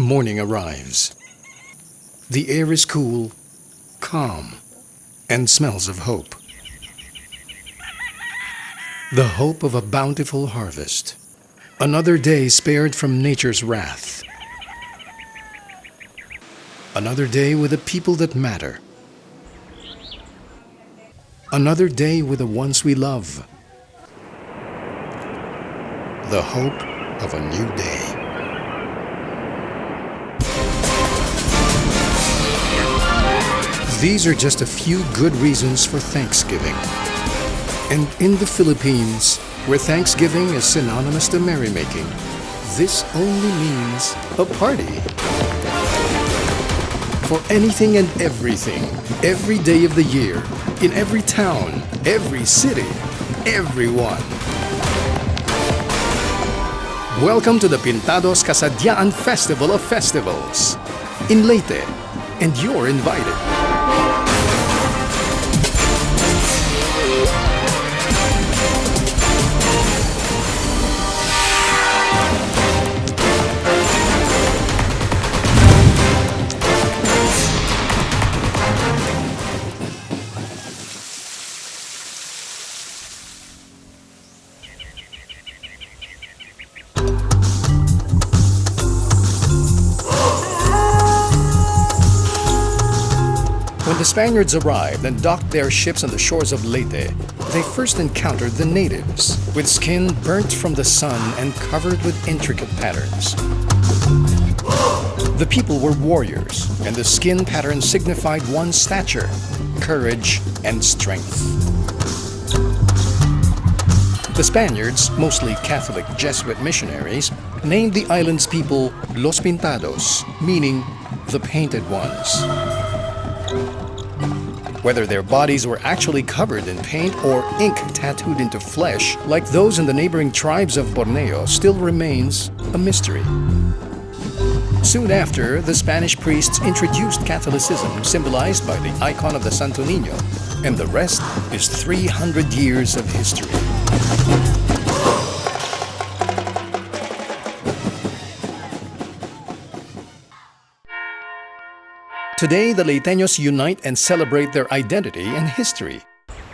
morning arrives. The air is cool, calm, and smells of hope. The hope of a bountiful harvest. Another day spared from nature's wrath. Another day with the people that matter. Another day with the ones we love. The hope of a new day. These are just a few good reasons for Thanksgiving. And in the Philippines, where Thanksgiving is synonymous to merrymaking, this only means a party. For anything and everything, every day of the year, in every town, every city, everyone. Welcome to the Pintados-Kasadyaan Festival of Festivals in Leyte, and you're invited. When the Spaniards arrived and docked their ships on the shores of Leyte, they first encountered the natives, with skin burnt from the sun and covered with intricate patterns. The people were warriors, and the skin pattern signified one's stature, courage, and strength. The Spaniards, mostly Catholic Jesuit missionaries, named the island's people Los Pintados, meaning the painted ones. Whether their bodies were actually covered in paint or ink tattooed into flesh, like those in the neighboring tribes of Borneo, still remains a mystery. Soon after, the Spanish priests introduced Catholicism, symbolized by the icon of the Santo Niño, and the rest is 300 years of history. Today, the Leyteños unite and celebrate their identity and history,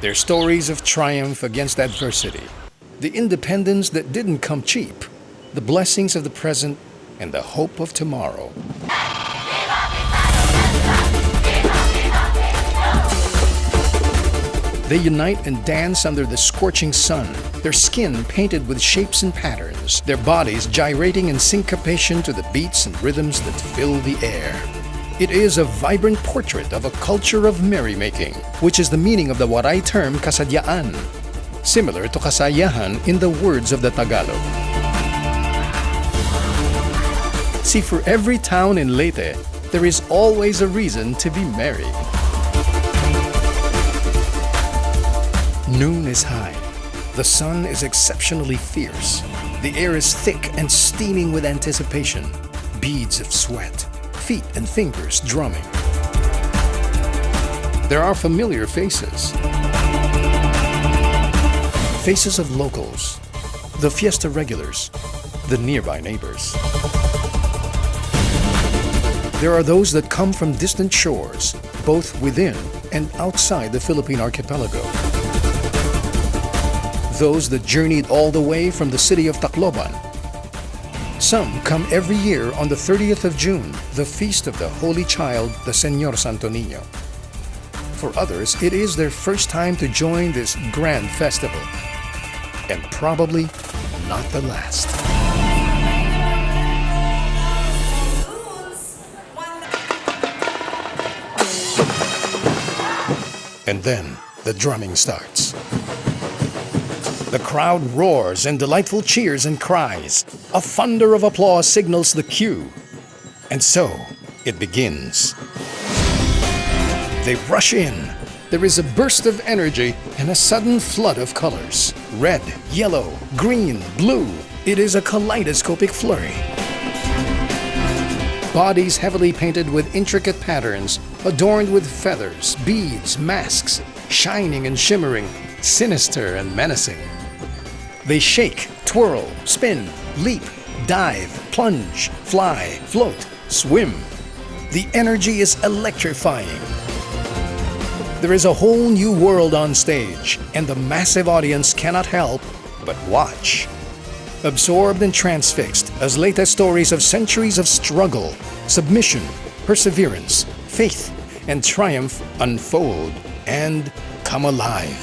their stories of triumph against adversity, the independence that didn't come cheap, the blessings of the present, and the hope of tomorrow. They unite and dance under the scorching sun, their skin painted with shapes and patterns, their bodies gyrating in syncopation to the beats and rhythms that fill the air. It is a vibrant portrait of a culture of merrymaking, which is the meaning of the Waray term kasadyaan, similar to kasayahan in the words of the Tagalog. See, for every town in Leyte, there is always a reason to be merry. Noon is high. The sun is exceptionally fierce. The air is thick and steaming with anticipation, beads of sweat, feet and fingers drumming. There are familiar faces. Faces of locals, the fiesta regulars, the nearby neighbors. There are those that come from distant shores, both within and outside the Philippine archipelago. Those that journeyed all the way from the city of Tacloban. Some come every year on the 30th of June, the feast of the Holy Child, the Señor Santo Niño. For others, it is their first time to join this grand festival, and probably not the last. And then the drumming starts. The crowd roars in delightful cheers and cries. A thunder of applause signals the cue. And so, it begins. They rush in. There is a burst of energy and a sudden flood of colors. Red, yellow, green, blue. It is a kaleidoscopic flurry. Bodies heavily painted with intricate patterns, adorned with feathers, beads, masks, shining and shimmering, sinister and menacing. They shake, twirl, spin, leap, dive, plunge, fly, float, swim. The energy is electrifying. There is a whole new world on stage, and the massive audience cannot help but watch. Absorbed and transfixed as Leyte stories of centuries of struggle, submission, perseverance, faith, and triumph unfold and come alive.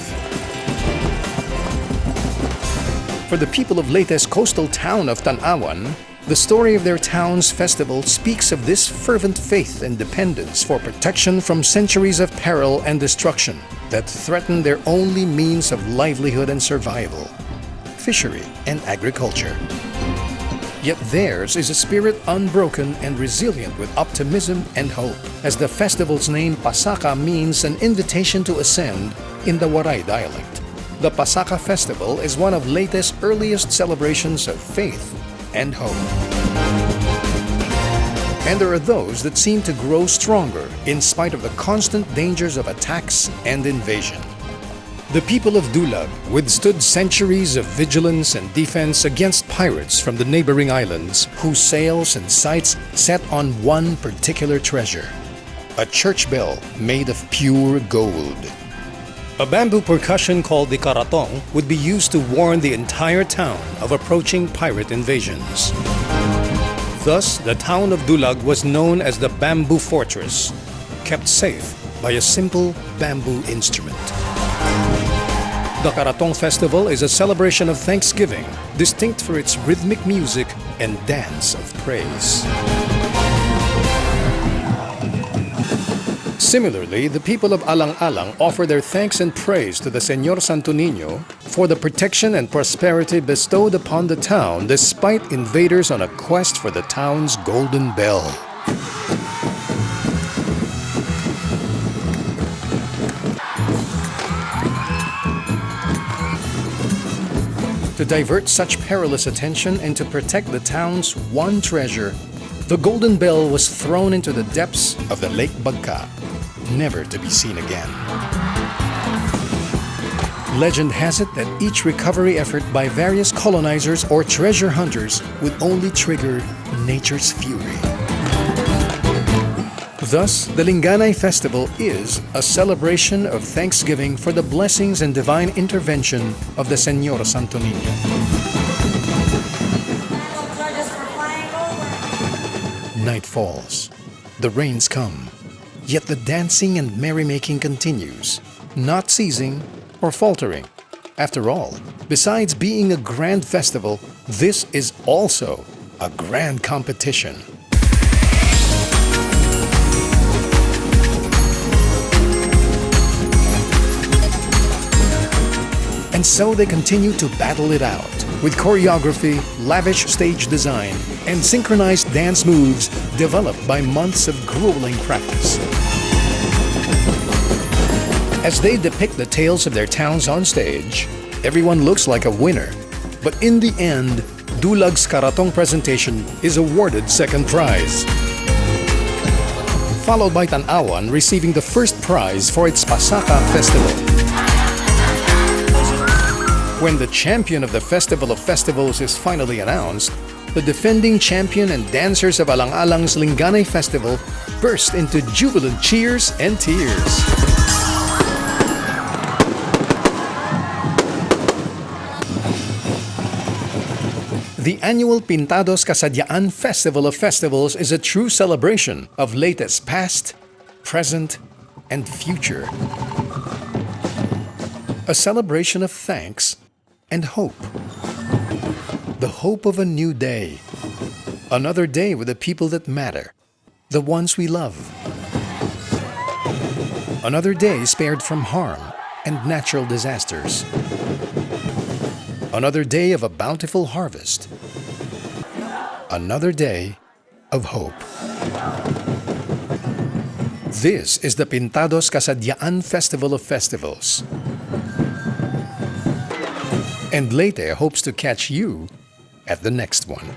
For the people of Leyte's coastal town of Tanawan, the story of their town's festival speaks of this fervent faith and dependence for protection from centuries of peril and destruction that threaten their only means of livelihood and survival: fishery and agriculture. Yet theirs is a spirit unbroken and resilient with optimism and hope, as the festival's name Pasaka means an invitation to ascend in the Waray dialect. The Pasaka Festival is one of Leyte's earliest celebrations of faith and hope. And there are those that seem to grow stronger in spite of the constant dangers of attacks and invasion. The people of Dulag withstood centuries of vigilance and defense against pirates from the neighboring islands, whose sails and sights set on one particular treasure: a church bell made of pure gold. A bamboo percussion called the karatong would be used to warn the entire town of approaching pirate invasions. Thus, the town of Dulag was known as the Bamboo Fortress, kept safe by a simple bamboo instrument. The Karatong Festival is a celebration of thanksgiving, distinct for its rhythmic music and dance of praise. Similarly, the people of Alang-Alang offer their thanks and praise to the Señor Santo Niño for the protection and prosperity bestowed upon the town despite invaders on a quest for the town's golden bell. To divert such perilous attention and to protect the town's one treasure, the golden bell was thrown into the depths of the Lake Bagka, never to be seen again. Legend has it that each recovery effort by various colonizers or treasure hunters would only trigger nature's fury. Thus, the Linganay Festival is a celebration of thanksgiving for the blessings and divine intervention of the Señor Santo Niño. Night falls. The rains come. Yet the dancing and merrymaking continues, not ceasing or faltering. After all, besides being a grand festival, this is also a grand competition. And so they continue to battle it out with choreography, lavish stage design, and synchronized dance moves developed by months of grueling practice. As they depict the tales of their towns on stage, everyone looks like a winner. But in the end, Dulag's Karatong presentation is awarded second prize, followed by Tanawan receiving the first prize for its Pasaka Festival. When the champion of the Festival of Festivals is finally announced, the defending champion and dancers of Alang-Alang's Linganay Festival burst into jubilant cheers and tears. The annual Pintados-Kasadyaan Festival of Festivals is a true celebration of Leyte's past, present, and future. A celebration of thanks and hope. The hope of a new day. Another day with the people that matter, the ones we love. Another day spared from harm and natural disasters. Another day of a bountiful harvest. Another day of hope. This is the Pintados-Kasadyaan Festival of Festivals. And Leyte hopes to catch you at the next one.